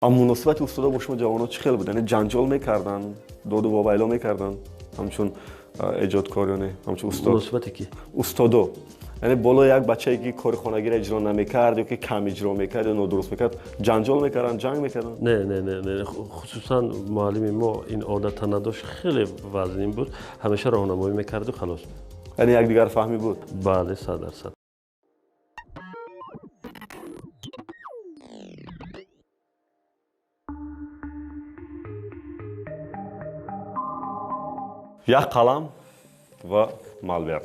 اما مناسبت استادا با شما جوان‌ها چه خیلی بود؟ یعنی جنجال میکردن، داد و وابیلا میکردن همچون ایجادکارانه، همچون استاد. مناسبتی کی؟ استادا. یعنی بالا یک بچه‌ای که کار خانگی را اجرا نمیکرد یا که کم اجرا میکرد یا نادرست میکرد، جنجال میکردن، جنگ میکردن؟ نه خصوصا معلم ما این عادت نداشت، خیلی وزنین بود، همیشه راهنمایی میکرد و خلاص. یعنی یک دیگر فهمی بود؟ بله 100%. یک قلم و مالبرت.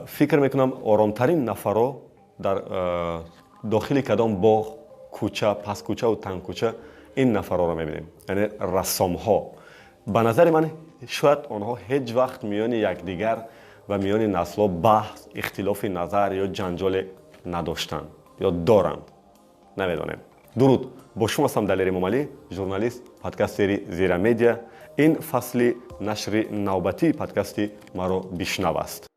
فکر میکنم آرامترین نفرها در داخل کدام باغ، کوچه، پس کوچه و تنگ کوچه این نفرها را میبینیم، یعنی رسام ها. به نظر من شاید آنها هیچ وقت میان یکدیگر و میان نسل ها بحث، اختلاف نظر یا جنجال نداشتند یا دارند، نمیدانم. درود، با شما هستم دلیر موملی، ژورنالیست، پادکست سری زیرا مدیا. این فصل نشر نوبتی پادکست مرا بشنو است.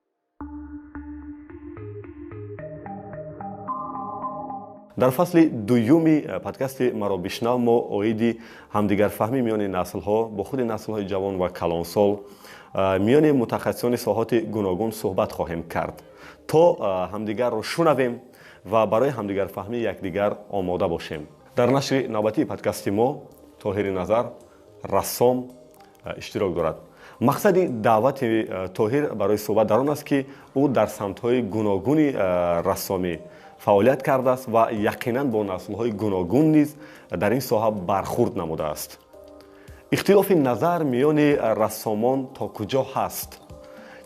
در فصل دومی پادکست مرا بشنو ما اویدی همدیگر فهمی میان نسل ها با خود نسل های جوان و کلانسال، میان متخصصان ساحات گوناگون صحبت خواهیم کرد تا همدیگر را شنویم و برای همدیگر فهمی یکدیگر آماده باشیم. در نشر نوبتی پادکست ما طاهر نظر رسام اشتراک دارد. مقصد دعوت طاهر برای صحبت در آن است که او در سمت‌های گوناگون رسامی فعالیت کرده است و یقینا با نسل‌های گوناگون نیز در این ساحه برخورد نموده است. اختلاف نظر میان رسامان تا کجا هست؟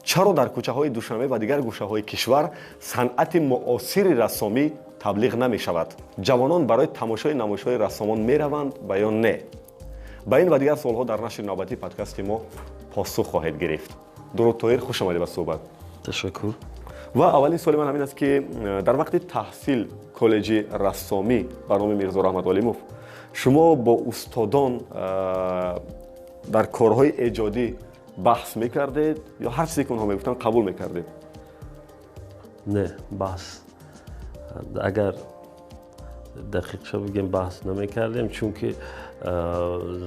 چرا در کوچه‌های دوشنبه و دیگر گوشه‌های کشور صنعت معاصر رسامی تبلیغ نمی‌شود؟ جوانان برای تماشای نمایش‌های رسامان می‌روند و یا نه؟ با این و دیگر سوال‌ها در نشر نوبتی پادکست ما پاسخ خواهید گرفت. درود طاهر، خوش آمدید به صحبت. تشکر. و اولین سوال من همین است که در وقت تحصیل کالج رسامی به نام میرزا رحمت علیموف شما با استادان در کارهای ایجادی بحث میکردید یا هر چیزی که اونها میگفتن قبول میکردید؟ نه بحث، اگر دقیق شو بگیم بحث نمیکردیم، چون که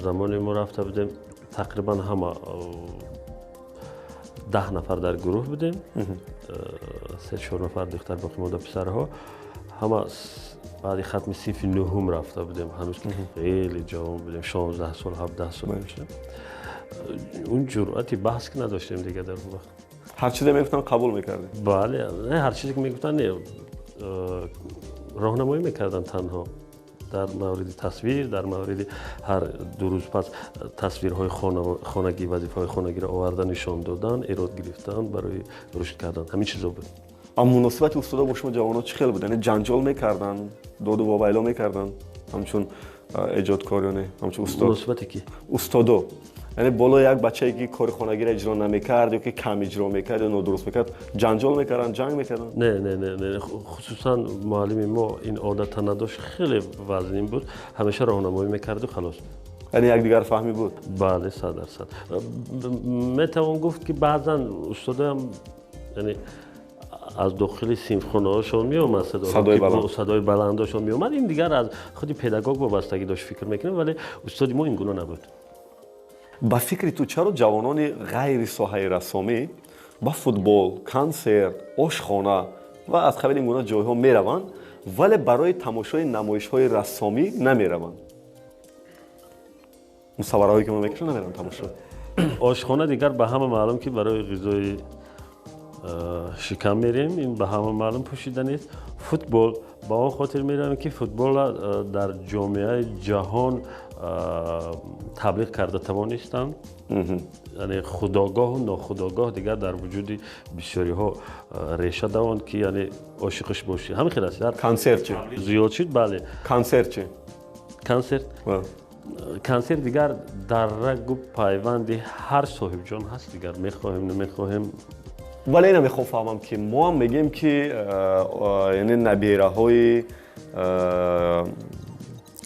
زمانی ما رفته بودیم تقریبا همه 10 نفر در گروه بودیم، 3-4 نفر دختر باقی مانده پسرها، همه بعد ختم صف نهم رفته بودیم، هنوز که خیلی جوان بودیم، 16 سال 17 سال میشه. اون جرأتی بحث که نداشتیم دیگه در اون وقت. هر چیزی میگفتن قبول میکردیم؟ بله، نه هر چیزی که میگفتن نه، راهنمایی میکردن تنها در مورد تصویر، در مورد هر 2 روز پس تصویرهای خانگی، وظیفه‌های خانگی را آوردن نشان دادن، ایراد گرفتن برای رشد کردن، همین چیزا بود. اما مناسبت استادا با شما جوان‌ها چه خیلی بود؟ یعنی جنجال میکردن، داد و وابیلا میکردن همچون ایجادکارانه، همچون استاد. مناسبتی کی؟ استادا. یعنی بالا یک بچه‌ای که کار خانگی را اجرا نمیکرد یا که کم اجرا میکرد یا نادرست میکرد، جنجال میکردن، جنگ میکردن؟ نه خصوصا معلم ما این عادت نداشت، خیلی وزنین بود، همیشه راهنمایی میکرد و خلاص. یعنی یک دیگر فهمی بود؟ بله 100%. میتوان گفت که بعضا استادا هم یعنی از داخل صنفخانه هاشون می اومد صدای بلندشون می اومد، این دیگر از خودی پداگوگ وابستگی داشت فکر میکنم، ولی استاد ما این گونه نبود. با فکر تو چرا جوانان غیر ساحه رسامی با فوتبال، کنسرت، آشخانه و از قبیل این گونه جایها میروند ولی برای تماشای نمایش‌های رسامی نمیروند؟ مصورهایی که ما میکشن نمیرن تماشا. آشخانه دیگر به همه معلوم که برای غذای شکم میریم، این به همه معلوم پوشیده نیست. فوتبال با اون خاطر میرم که فوتبال در جامعه جهان تبلیغ کرده توانستند، یعنی خودآگاه و ناخودآگاه دیگر در وجود بسیاری ها ریشه دارند که یعنی عاشقش باشی. همین خیلی است. کنسرت چه؟ زیاد شد. بله. کنسرت چه؟ کنسرت دیگر در رگ و پیوند هر صاحب جان هست دیگر، میخواهیم نمیخواهیم. ولی اینو میخوام فهمم که ما هم میگیم که یعنی نبیره های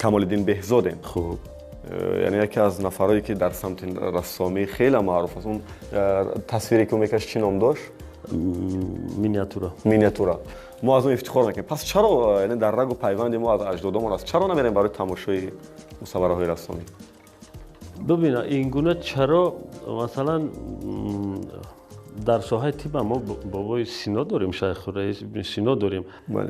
کمال الدین بهزادن. خوب. یعنی یکی از نفرایی که در سمت رسامی خیلی معروف است. اون تصویری که میکش چی نام داشت؟ مینیاتورا. ما از اون افتخار نکنیم. پس چرا یعنی در رگ و پیوند ما از اجدادمون است، چرا نمیریم برای تماشای مصوره‌های رسامی؟ ببین این گونه چرا مثلا در ساحه طب ما بابای سینا داریم، شیخ رئیس ابن سینا داریم.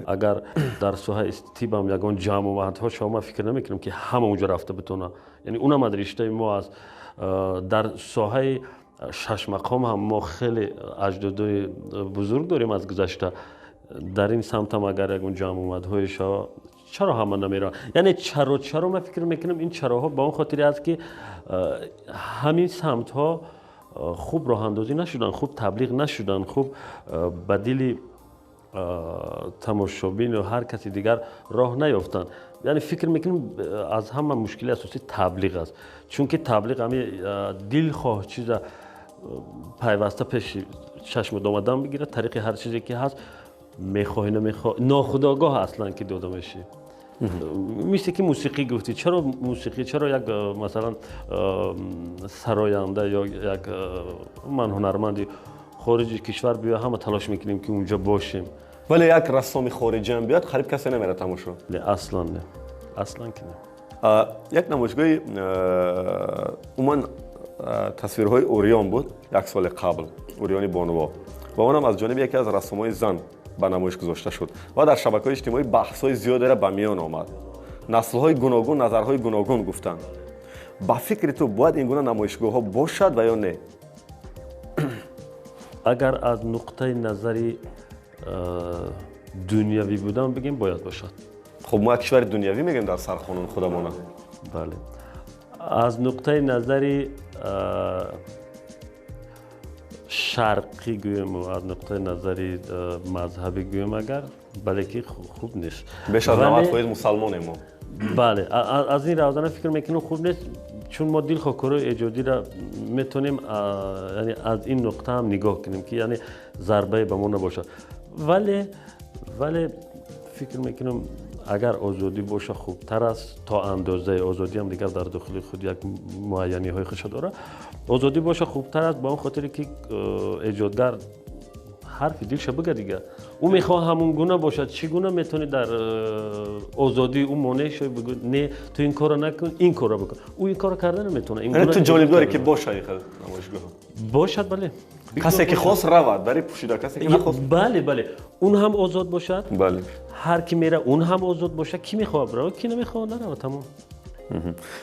اگر در ساحه طب هم یگان جامعه‌ها شما فکر نمیکنم که همه اونجا رفته بتونه، یعنی اونم از رشته ما از در ساحه شش مقام هم ما خیلی اجدادای بزرگ داریم از گذشته. در این سمت هم اگر یگان جامعه‌های شما چرا همه نمیرن؟ یعنی چرا من فکر میکنم این چراها با اون خاطری است که همین سمت ها خوب راه اندازی نشدن، خوب تبلیغ نشدن، خوب بدیل تماشابین و هر کسی دیگر راه نیافتن. یعنی فکر میکنم از همه مشکل اساسی تبلیغ است، چون که تبلیغ همین دلخواه چیز پیوسته پیش چشم آدم بگیره، طریق هر چیزی که هست میخوای نمیخوای ناخودآگاه اصلا که داده میشه. مثل که موسیقی گفتی، چرا موسیقی، چرا یک مثلا سراینده یا یک من هنرمندی خارجی کشور بیا همه تلاش میکنیم که اونجا باشیم، ولی یک رسام خارجی هم بیاد قریب کسی نمیره تماشا؟ نه اصلا نه، اصلا که نه. یک نمایشگاه عموما تصویرهای اوریان بود یک سال قبل، اوریان بانوا، و اونم از جانب یکی از رسامای زن به نمایش گذاشته شد و در شبکه‌های اجتماعی بحث‌های زیادی را به میان آمد. نسل‌های گوناگون نظرهای گوناگون گفتند. با فکر تو باید این گونه نمایشگاه‌ها باشد و یا نه؟ اگر از نقطه نظری دنیوی بودن بگیم باید باشد. خب ما کشور دنیوی میگیم در سرخانون خودمون. بله. از نقطه نظری شرقی گویم و از نقطه نظری مذهبی گویم اگر بله که خوب نیست. بیش از 90% مسلمانیم ما. بله از این روزانه فکر میکنم خوب نیست، چون ما دلخواه کارهای ایجادی را میتونیم یعنی از این نقطه هم نگاه کنیم که یعنی ضربه به ما نباشه. ولی فکر میکنم اگر آزادی باشه خوبتر است، تا اندازه آزادی هم دیگر در داخل خود یک معینی های خودش داره. آزادی باشه خوبتر است، با اون خاطری که ایجادگر حرف دلش بگه دیگه. او میخواد همون گونه باشد، چگونه میتونی در آزادی اون مانع شوی بگو نه تو این کارو نکن این کارو بکن. او این کارو کردن نمیتونه. این تو جالب داره که باشه این نمایشگاه باشد. بله کسی که خواست رود برای پوشیده، کسی که نخواست بله اون هم آزاد باشد. بله هر کی میره اون هم آزاد باشه، کی میخواد بره کی نمیخواد نره، تمام.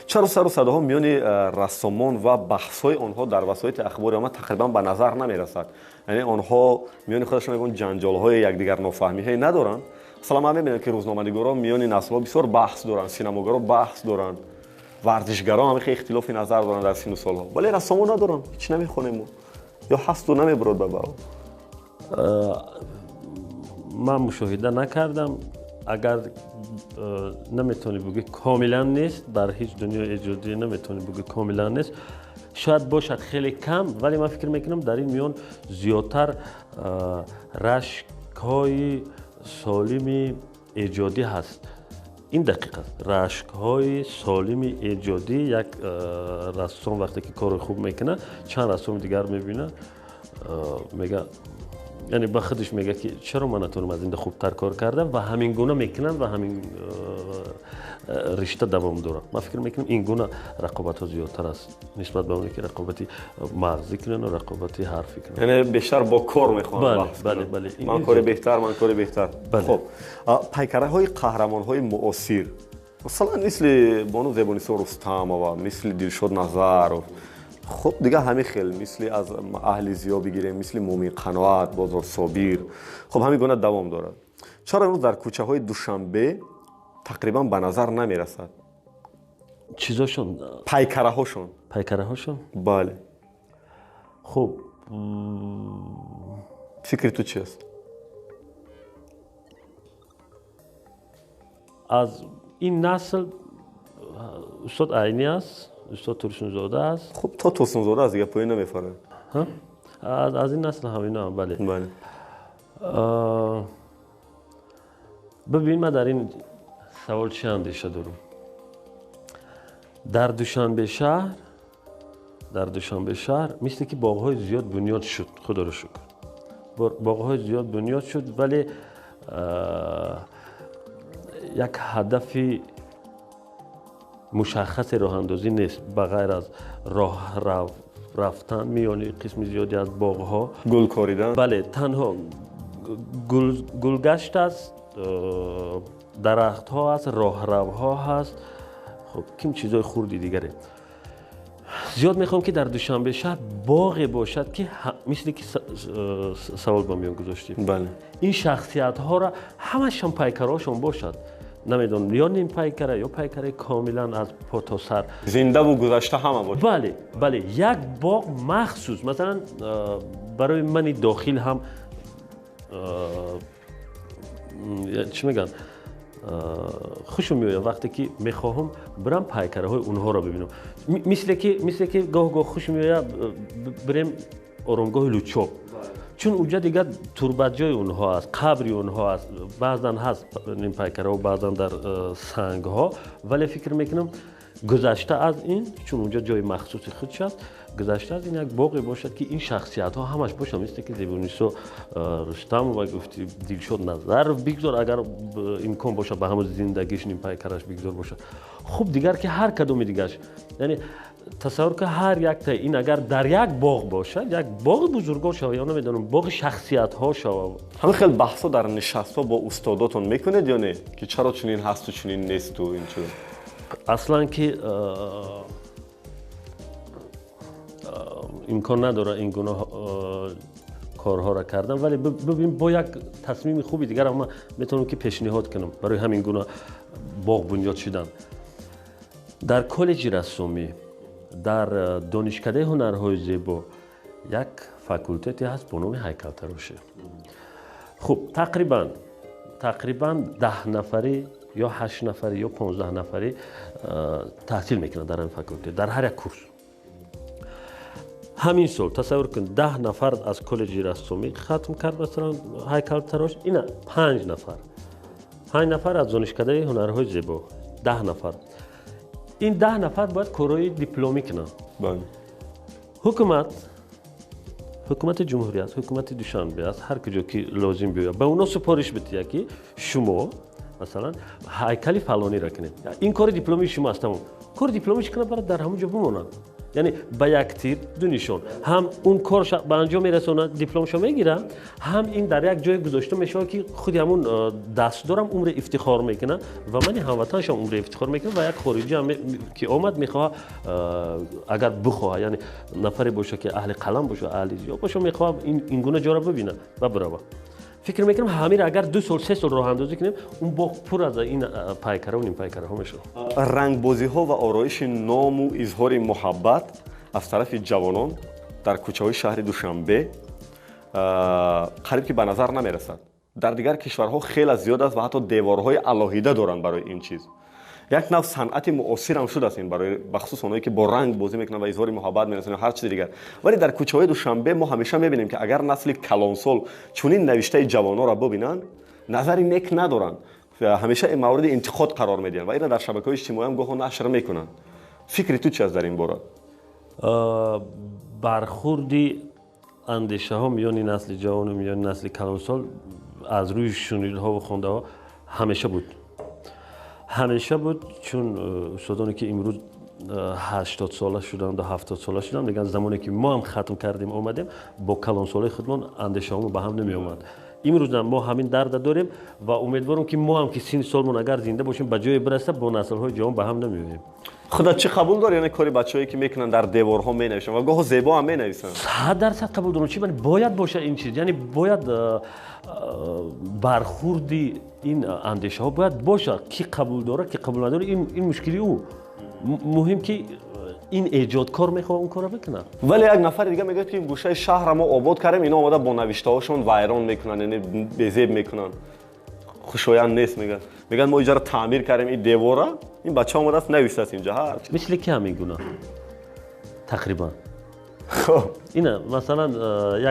چرا سر و صداها میان رسامان و بحث‌های آنها در وسایل اخباری ما تقریبا به نظر نمیرسد؟ یعنی آنها میان خودشون میگن جنجال‌های یکدیگر نافهمی‌های ندارن. مثلا من میبینم که روزنامه‌نگارا میان نسل‌ها بسیار بحث دارن، سینماگرا بحث دارن، ورزشگرا هم خیلی اختلاف نظر دارن در سن و سال‌ها، ولی رسامان ندارن، هیچ نمیخونیم یا هست و نمیبرد به باو. من مشاهده نکردم، اگر نمیتونی بگی کاملا نیست، در هیچ دنیای ایجادی نمیتونی بگی کاملا نیست، شاید باشد خیلی کم، ولی من فکر میکنم در این میان زیادتر رشک‌های سالم ایجادی هست. این دقیق است، رشک‌های سالم ایجادی. یک رسام وقتی که کار خوب میکنه چند رسام دیگر میبینه میگه، یعنی با خودش میگه که چرا من نتونم از این خوبتر کار کردم و همین گونه میکنن و همین رشته دوام داره. من فکر میکنم این گونه رقابت ها زیادتر است نسبت به اونی که رقابتی مغزی کنن و رقابتی حرفی کنن. یعنی بیشتر با کار میخوان. بله. من کار بهتر، من کار بهتر. خب پیکره های قهرمان های معاصر مثلا مثل بانو زبانی‌سا رستم و مثل دلشاد نظر و خب دیگه همه خیلی مثل از اهل زیا بگیریم، مثل مومن قناعت، بازار صابر، خب همین گونه دوام داره. چرا امروز در کوچه های دوشنبه تقریبا به نظر نمیرسد چیزاشون؟ پیکره هاشون؟ بله. خب فکر تو چی است؟ از این نسل استاد عینی است، استاد توسن زاده است. خب تا توسن زاده است دیگه پایین نمیفره. از این نسل همینا. بله. ببین من در این سوال چی اندیشه دارم. در دوشنبه شهر مثل که باغ‌های زیاد بنیاد شد، خدا رو شکر باغ‌های زیاد بنیاد شد، ولی یک هدف مشخص راه اندازی نیست بغیر از راه رفتن میان قسم زیادی از باغ‌ها گل کاریدن. بله تنها گلگشت است، درخت‌ها هست، راهروها هست، خب کم چیزای خوردی دیگره. زیاد میخوام که در دوشنبه شهر باغی باشد که مثل که سوال با میان گذاشتیم بله. این شخصیت ها را همش هم پیکرهاشون باشد، نمیدونم یا نیم پیکره یا پیکره کاملا از پا تا سر زنده و گذشته همه باشه. بله بله یک باغ مخصوص مثلا برای من داخل هم چی میگن خوشم میاد وقتی که میخواهم برم پیکره های اونها را ببینم، مثل که گاه خوشم میاد بریم آرامگاه لوچوب چون اونجا دیگه تربت جای اونها است، قبری اونها است، بعضا هست نیم پیکره و بعضا در سنگ ها، ولی فکر میکنم گذشته از این چون اونجا جای مخصوص خودش است، گذشته از این یک باغی باشد که این شخصیت ها همش باشن، مثل که زیبونیسو رستم و گفتی دلشاد نظر بگذار اگر امکان باشه به همون زندگیش نیم پیکرش بگذار باشه. خب دیگر که هر کدوم دیگرش یعنی تصور که هر یک تا این اگر در یک باغ باشد یک باغ بزرگا شود یا نمیدونم باغ شخصیت ها شود. همه خیلی بحثا در نشست‌ها با استاداتون میکنید یا نه که چرا چنین هست و چنین نیست و این چه؟ اصلا که امکان نداره این گناه کارها را کردن، ولی ببین با یک تصمیم خوبی دیگر ما میتونم که پیشنهاد کنم برای همین گونه باغ بنیاد شدن. در کالج رسومی در دانشکده هنرهای زیبا یک فاکولتتی هست به نام هیکل‌تراشی. خب تقریبا 10 نفری یا 8 نفری یا 15 نفری تحصیل میکنن در این فاکولته در هر یک کورس. همین سال تصور کن 10 نفر از کالج رسومی ختم کرد مثلا هیکل‌تراش، اینا 5 نفر از دانشکده هنرهای زیبا 10 نفر. این 10 نفر باید کارهای دیپلمی کنن. بله. حکومت جمهوریت، حکومت دوشنبه است، هر کجا که لازم بیاید به اونا سفارش بده که شما مثلا هیکل فلانی را کنید، این کار دیپلمی شما است، کار دیپلمیش کنه برای در همونجا بمونن، یعنی با یک تیر دو نشان هم اون کار به انجام میرسونه دیپلمشو میگیرن، هم این در یک جای گذاشته میشه که خود همون دستدارم عمر افتخار میکنه و من هموطنشم عمر افتخار میکنه و یک خارجی هم که اومد میخواد اگر بخواه یعنی نفری باشه که اهل قلم باشه اهل زیاد باشه میخواد این گونه جا رو ببینه و بره. فکر میکنم همین اگر 2 سال 3 سال راه اندازی کنیم اون باغ پر از این پیکره و نیم پیکره ها میشه. رنگ بازی ها و آرایش نام و اظهار محبت از طرف جوانان در کوچه های شهر دوشنبه قریب که به نظر نمیرسد. در دیگر کشورها خیلی زیاد است و حتی دیوارهای علاهیده دارند برای این چیز. یک نوع صنعت معاصر هم شده است این برای بخصوص اونایی که با رنگ بازی میکنن و اظهار محبت میکنن هر چیز دیگر. ولی در کوچه های دوشنبه ما همیشه میبینیم که اگر نسل کلانسال چنین نوشته جوانان را ببینن نظری نیک ندارن، همیشه این مورد انتقاد قرار میدن و اینا در شبکه‌های اجتماعی هم گاه نشر میکنن. فکری تو چی است در این باره؟ برخوردی اندیشه ها میان نسل جوان و میان نسل کلانسال از روی شنیده ها و خونده ها همیشه بود چون استادانی که امروز 80 ساله شدن و 70 ساله شدن میگن زمانی که ما هم ختم کردیم اومدیم با کلانسال خودمون اندیشه هامون به هم نمی اومد. امروز ما همین درد داریم و امیدوارم که ما هم که سین سالمون اگر زنده باشیم به جای برسه با نسل های جوان به هم نمیاییم. خودت چه قبول داری یعنی کاری بچه‌ای که میکنن در دیوارها مینویسن و گاه زیبا هم مینویسن؟ 100% قبول دارم. چی باید باشه این چیز، یعنی باید برخوردی این اندیشه ها باید باشه کی قبول داره کی قبول نداره این مشکلی او مهم که این ایجادکار میخواد اون کارو بکنه. ولی یک نفر دیگه میگه که این گوشه شهر ما آباد کردیم اینا اومده با نوشته هاشون ویران میکنن یعنی بی‌زیب میکنن، خوشایند نیست. میگن ما اینجا رو تعمیر کردیم این دیواره این بچه‌ها اومده است نوشته است اینجا هر مثل که همین گونه تقریبا. خب اینا مثلا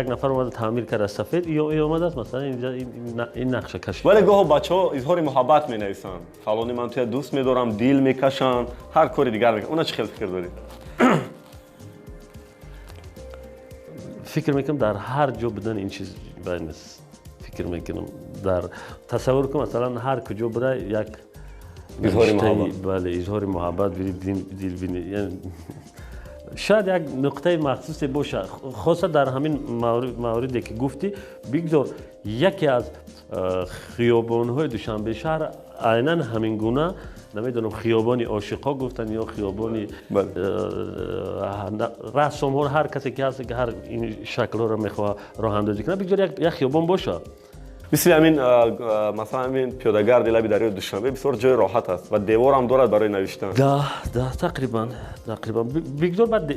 یک نفر اومده تعمیر کرده سفید یا اومده است مثلا اینجا این نقشه کشید. ولی گاه بچه‌ها اظهار محبت مینویسن فلانی من تو دوست می‌دارم دیل میکشن هر کاری دیگر میکنن. اونا چه خیلی فکر داری؟ فکر میکنم در هر جا بدن این چیز باید نیست. فکر میکنم در تصور کن مثلا هر کجا بره یک اظهار محبت. بله اظهار محبت دل بینی، یعنی شاید یک نقطه مخصوص باشه، خاصه در همین موردی که گفتی. بگذار یکی از خیابان‌های دوشنبه شهر عیناً همین گونه، نمیدونم خیابانی عاشقا گفتن یا خیابانی رسام‌ها، هر کسی که هست که هر این شکل‌ها رو میخواد راه اندازی کنه، بگذار یک خیابان باشه. مثل همین مثلا همین پیاده‌گرد لب دریای دوشنبه بسیار جای راحت است و دیوار هم دارد برای نوشتن. تقریبا بگذار بعد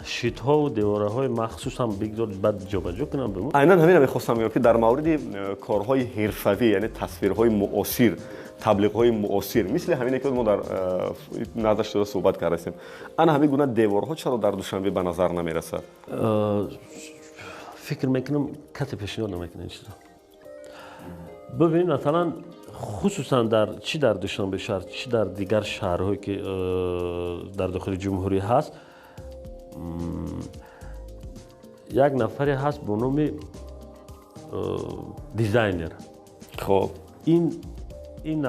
شیت‌ها و دیوارهای مخصوص هم بگذار بعد جابجا کنم بمون. عیناً همین رو می‌خواستم بگم که در مورد کارهای حرفه‌ای، یعنی تصویرهای معاصر، تبلیغ‌های معاصر، مثل همینی که ما در نظر شده صحبت کردیم، انا همین گونه دیوارها چرا در دوشنبه به نظر نمی‌رسد؟ فکر میکنم کسی پیشنهاد نمیکنه این چیزا. ببین مثلا خصوصا در دوشنبه شهر چی در دیگر شهرهایی که در داخل جمهوری هست، یک نفری هست به نام دیزاینر. خب این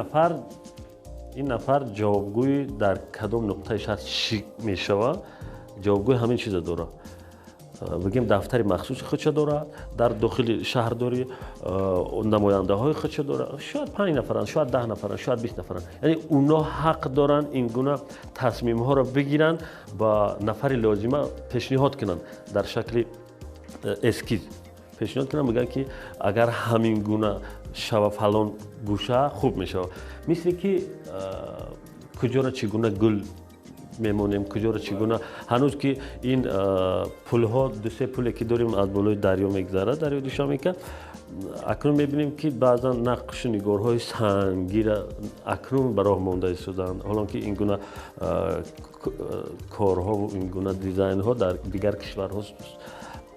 نفر جوابگوی در کدام نقطه شهر چی میشوه، جوابگوی همین چیزا داره. بگیم دفتری مخصوص خودش داره، در داخل شهرداری نماینده های خودش داره، شاید 5 نفرن، شاید 10 نفرن، شاید 20 نفرن. یعنی اونا حق دارن این گونه تصمیم ها رو بگیرن، با نفر لازمه پیشنهاد کنن در شکل اسکیز پیشنهاد کنن، میگن که اگر همین گونه شوا فلان گوشه خوب میشه. مثل که کجا را چگونه گل میمونیم، کجا را چگونه، هنوز که این پل ها 2-3 پلی که داریم از بالای دریا میگذره، دریای دوشنبه، که اکنون میبینیم که بعضا نقش نگارهای سنگی را اکنون به راه مانده شدن، حالا که این گونه کارها و این گونه دیزاین ها در دیگر کشورها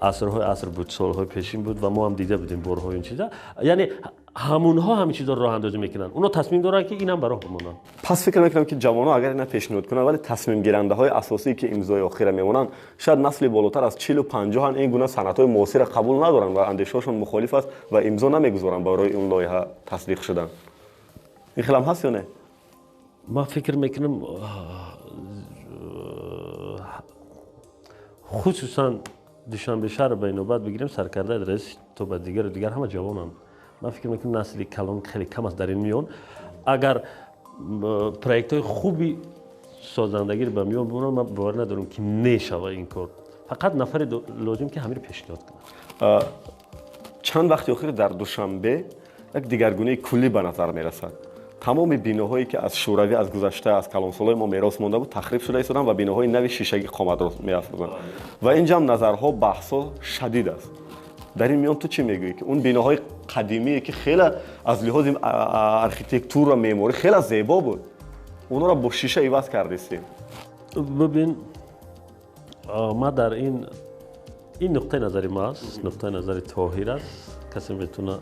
عصر بود، سالهای پیشین بود و ما هم دیده بودیم بارها این چیزا. یعنی همونها همین چیزا راه اندازی میکنن، اونا تصمیم دارن که اینم برای همونن. پس فکر میکنم که جوان‌ها اگر اینا پیشنهاد کنن، ولی تصمیم گیرنده های اساسی که امضای آخر میمونن شاید نسل بالاتر از 40 و 50 ان این گونه صنعت‌های معاصر قبول ندارن و اندیشه‌شون مخالف است و امضا نمیگذارن برای اون لایحه تصدیق شدن. این خیلی هم هست یا نه؟ ما فکر میکنم خصوصا دوشنبه شهر به نوبت بگیریم، سرکرده رئیس تا به دیگر همه جوانان. من فکر میکنم نسل کلان خیلی کم است در این میان. اگر پروژه های خوبی سازندگی به میان ببرن، من باور ندارم که نشود این کار. فقط نفر لازم که همین پیشنهاد کنه. چند وقتی اخیر در دوشنبه یک دیگرگونی کلی به نظر میرسد. تمام بیناهایی که از شوروی، از گذشته، از کلانسال‌های ما میراث مانده بود تخریب شده ایستادن و بیناهای نوی شیشگی قامت می‌افروزند و اینجا هم نظرها بحث‌ها شدید است. در این میان تو چی میگویی که اون بیناهای قدیمی که خیلی از لحاظ آرکیتکتور و معماری خیلی زیبا بود، اونا را با شیشه عوض کردیم؟ ببین ما در این نقطه نظری ما است، نقطه نظری طاهر است، کسی میتونه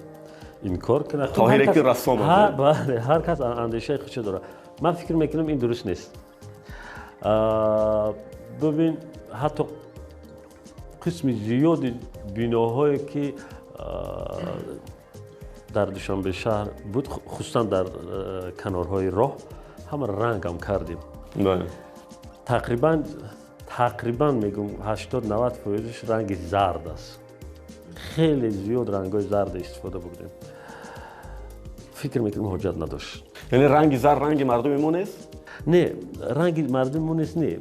این کار کنه. طاهری که رسام است. هر کس اندیشه خودش داره. من فکر میکنم این درست نیست. ببین حتی قسم زیادی بیناهایی که در دوشنبه شهر بود، خصوصا در کنارهای راه، همه رنگ هم کردیم. بله. تقریبا میگم 80-90% رنگ زرد است. خیلی زیاد رنگ‌های زرد استفاده بودیم. فکر میکنم حجت نداشت. یعنی رنگ زرد رنگ مردم نیست؟ نه، رنگ مردم نیست. نه،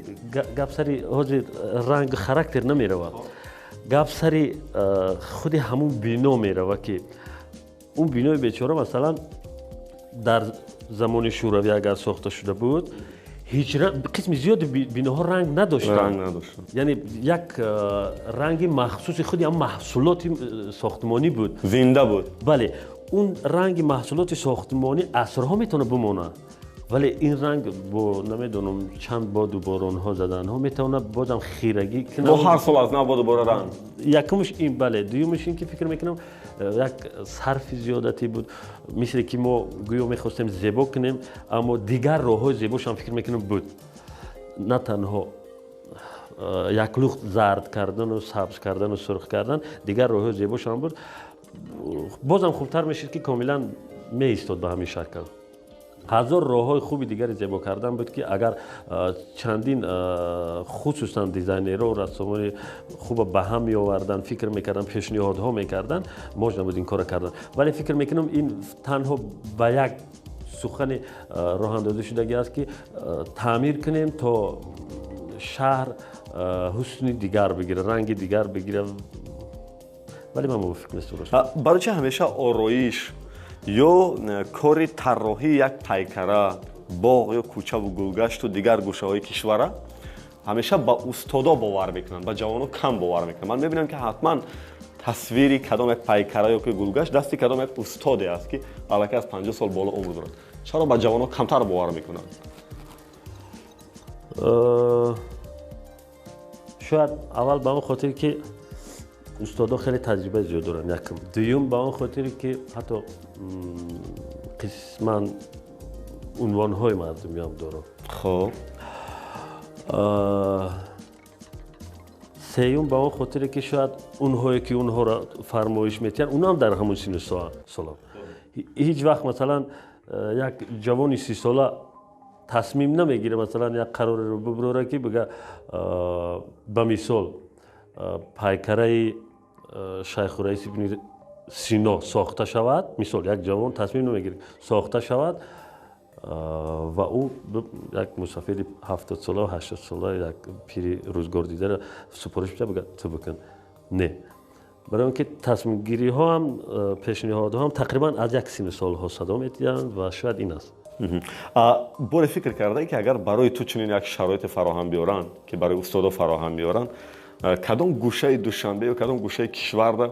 گپ سری حاضر رنگ خاراکتر نمیروه. گپ سری خود همون بینا میروه که اون بینای بیچاره مثلا در زمان شوروی اگر ساخته شده بود، هیچ قسم زیاد بیناها رنگ نداشتن. یعنی یک رنگ مخصوص خودی هم محصولات ساختمانی بود، زنده بود. بله، اون رنگ محصولات ساختمانی عصرها میتونه بمونه، ولی این رنگ با نمیدونم چند بار باران ها زدن ها میتونه بازم خیرگی کنه. با هر سال از نو با دوباره رنگ. یکمش این، بله. دومش این که فکر میکنم یک صرف زیادتی بود، مثل که ما گویا میخواستیم زیبا کنیم، اما دیگر راههای زیباش هم فکر میکنم بود. نه تنها یک لخت زرد کردن و سبز کردن و سرخ کردن، دیگر راههای زیباش هم بود. бозам хубтар мешид ки камилан меистод ба ҳамин шакл. ҳазор роҳҳои хуби дигари зебо кардан буд ки агар чандин хусусан дизайнерҳо рассомони хуба ба ҳам меовардан, фикр мекардан, пешниҳодҳо мекардан, можна буд ин кора кардан. Вале фикр мекунам ин танҳо ба як сухани роҳандозӣ шудагӣ аст ки таъмир кунем то шаҳр ҳусни дигар бигира, ранги дигар бигира. Вале ман мувофиқ нестам. барои чи ҳамеша ороиш ё кори тарроҳии як пайкара, боғ ё кӯчаву гулгашту дигар гӯшаҳои кишвара ҳамеша ба устодо бовар мекунанд, ба ҷавоно кам бовар мекунанд. Ман мебинам ки ҳатман тасвири кадом як пайкара ё ки гулгашт дасти кадом як устоде аст ки аллакай аз 50 сол боло умр дорад. Чаро ба ҷавоно камтар бовар мекунанд? шояд аввал ба он хотире ки устодо хеле таҷрибаи зиёд доранд, якм. Дуюм ба он хотире ки ҳатто қисман унвонҳои мардумиам дорам. Хоб. сеюм ба он хотире ки шояд унҳое ки унҳоро фармоиш метиҳанд, унам дар ҳамун синну солам. ҳеҷ вақт масалан як ҷавони 30 сола тасмим намегире масалан як қарореро бубура ки бига ба мисол пайкараи шайху раис ибни сино сохта шавад, мисол як ҷавон тасмим намегире сохта шавад ва ӯ як мусафири 70 сола 80 сола як пири рӯзгордидаро супориш бида бига ту бикун. Не. барои он ки тасмимгириҳо ҳам пешниҳодҳо ҳам тақрибан аз як синну солҳо садо медиҳанд ва шояд ин аст. боре фикр кардае ки агар барои ту чунин як шароите фароҳам биёранд ки барои устодо фароҳам биёранд, кадом гӯшаи Душанбе ё кадом гӯшаи кишварда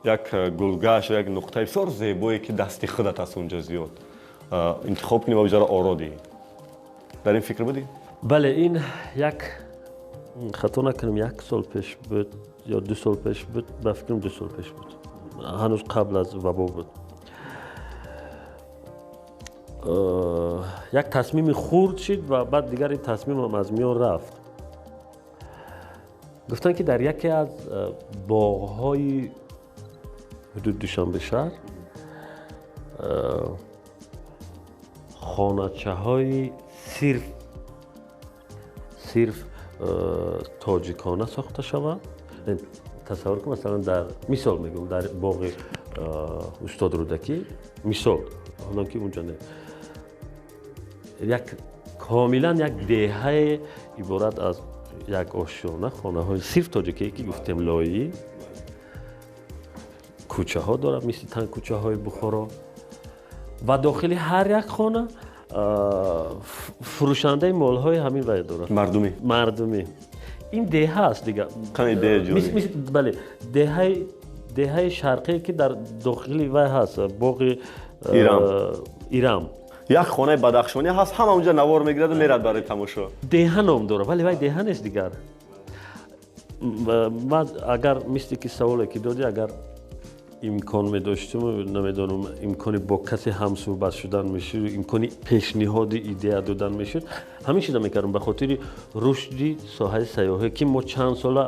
як гулгашт ё як нуқтаи бисёр зебое ки дасти худат аст унҷо зиёд интихоб кунӣ ва биҷора оро диҳӣ? дар ин фикр будӣ? бале ин як хато накунам як сол пеш буд ё 2 сол пеш буд, ба фикрам 2 сол пеш буд, ҳанӯз қабл аз вабо буд. як тасмими хурд шид ва баъд дигар ин тасмимам аз миён рафт. гуфтанд ки дар яке аз боғҳои ҳудуд Душанбешаҳр хоначаҳои сирф тоҷикона сохта шавад. тасаввур кун масалан дар мисол мегӯм дар боғи устод Рӯдакӣ мисол ҳолон ки унҷо не як комилан як деҳае иборат аз як ошёна хонаҳои сирф тоҷикие ки гуфтем лоиӣ кӯчаҳо дорад мисли танкӯчаҳои Бухоро ва дохили ҳар як хона фурӯшандаи молҳои ҳамин вай дорад. Мардумӣ. ин деҳа аст дига. Бале, деҳаи шарқие ки дар дохили вай ҳаст, боғи Ирам. як хонаи бадахшонӣ ҳаст, ҳама унҷа навор мегирад ва мерад барои тамошо. Деҳа ном дорад, вале вай деҳа нест дигар. ман агар мисли ки саволе ки додӣ, агар имкон медоштиму намедонам имкони бо касе ҳамсӯҳбат шудан мешуд, имкони пешниҳоди идея додан мешуд, ҳамин чиза мекардам ба хотири рушди соҳаи сайёҳӣ ки мо чанд сола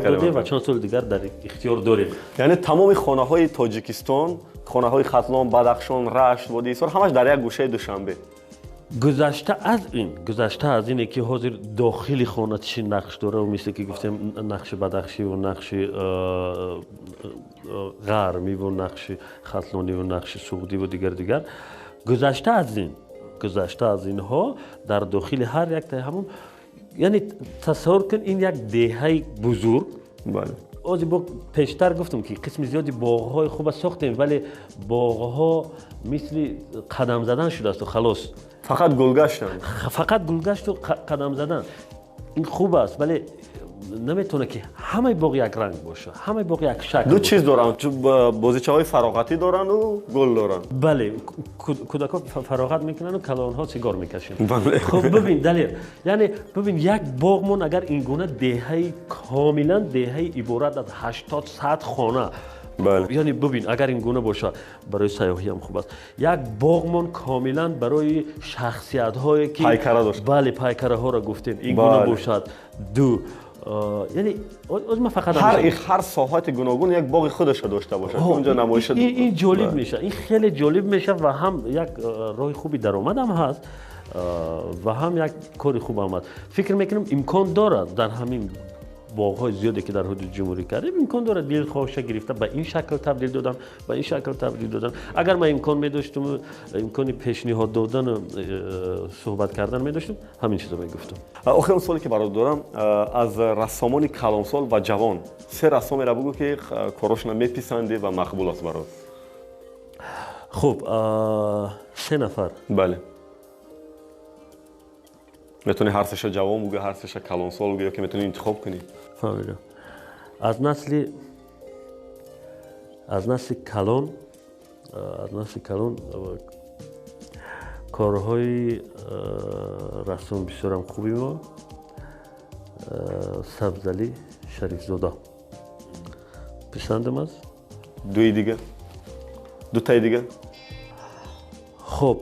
додем ва чанд соли дигар дар ихтиёр дорем. яъне тамоми хонаҳои Тоҷикистон, хонаҳои Хатлон, Бадахшон, Рашт, Водии Исфар ҳамаш дар як гӯшаи Душанбе. гузашта аз ине ки ҳозир дохили хона чӣ нақш дорад, мисли ки гуфтем нақши бадахшиву нақши ғармиву нақши хатлониву нақши суғдиву дигар гузашта аз инҳо дар дохили ҳар яктай ҳамон, яъне тасаввур кун ин як деҳаи бузург. ози бо пештар гуфтам ки қисми зиёди боғҳои хуба сохтем, вале боғҳо мисли қадам задан шудаасту халос. фақат гулгашту қадам задан. ин хуб аст, вале наметавонад ки ҳамаи боғ як ранг боша, ҳамаи боғ як шакл. ду чиз доранд, бозичаҳои фароғатӣ дорану гул доранд. бале, кӯдакон фароғат мекунанду калонҳо сигор мекашанд. хуб бибин далер, яъне бибин як боғмон агар ин гуна деҳаи комилан деҳаи иборат аз 80-100 хона, яъне бибин агар ин гуна боша барои сайёҳӣ ҳам хуб аст. як боғмон комилан барои шахсиятҳое ки пайкараҳоро гуфтем ин гуна бошад. ду یعنی من فقط هر ساحت گوناگون یک باغ خودش داشته باشه که اونجا نمایش این جالب میشه، این خیلی جالب میشه و هم یک راه خوبی درآمد هم هست و هم یک کار خوب هم هست. فکر میکنم امکان داره در همین باغ‌های زیادی که در حدود جمهوری کردیم امکان داره دل خواهش گرفته به این شکل تبدیل دادن، به این شکل تبدیل دادن. اگر من امکان می‌داشتم، امکان پیشنهاد دادن صحبت کردن می‌داشتم، همین چیزا میگفتم. آخرین سوالی که برات دارم، از رسامان کلانسال و جوان سه رسامی را بگو که کاراشون میپسندی و مقبول است برات. خب 3 نفر. بله. میتونی هر سه‌ش جوان بگی، هر سه‌ش کلانسال بگی، یا که میتونی انتخاب کنی. فهمیدم. از نسل کلان کارهای رسام بسیار هم خوبی ما سبزعلی شریفزاده پسندم است. دو تای دیگه. خب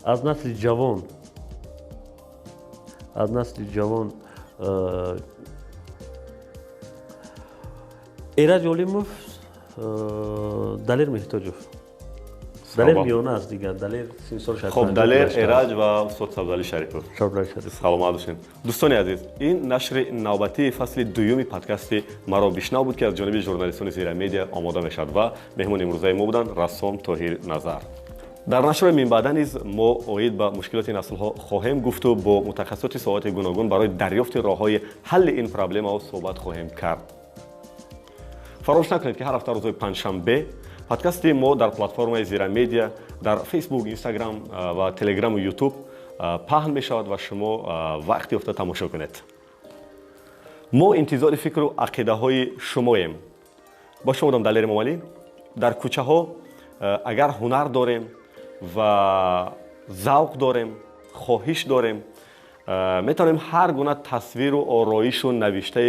از نسل جوان ایرج علیموف، دلیر محتاجوف، دلیر میانه است دیگر، دلیر 30 سال شد. خب دلیر، ایرج و استاد سبزعلی شریفوف. سلام باشین. دوستان عزیز، این نشر نوبتی فصل دوم پادکست مرا بشنو بود که از جانب ژورنالیستان زیرا مدیا آماده میشد و مهمان امروزه ما بودند رسام طاهر نظر. در نشر من بعدا نیز ما اوید به مشکلات نسل ها خواهیم گفت و با متخصصات ساحات گوناگون برای دریافت راههای حل این پرابلم ها صحبت خواهیم کرد. فراموش نکنید که هر هفته روز پنجشنبه پادکست ما در پلتفرم زیرا مدیا، در فیسبوک، اینستاگرام و تلگرام و یوتیوب پهن می شود و شما وقتی افته تماشا کنید. ما انتظار فکر و عقیده های شماییم. با شما بودم دلیر موملی. در کوچه ها اگر هنر داریم و ذوق داریم، خواهش داریم، میتونیم هر گونه تصویر و آرایش و نوشته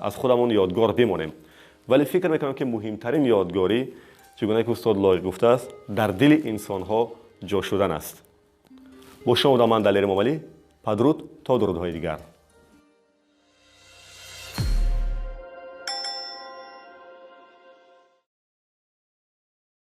از خودمون یادگار بمونیم. ولی فکر میکنم که مهمترین یادگاری چگونه که استاد لایق گفته است در دل انسان ها جا شدن است. با شما بودم من دلیر موملی. پدرود تا درودهای دیگر.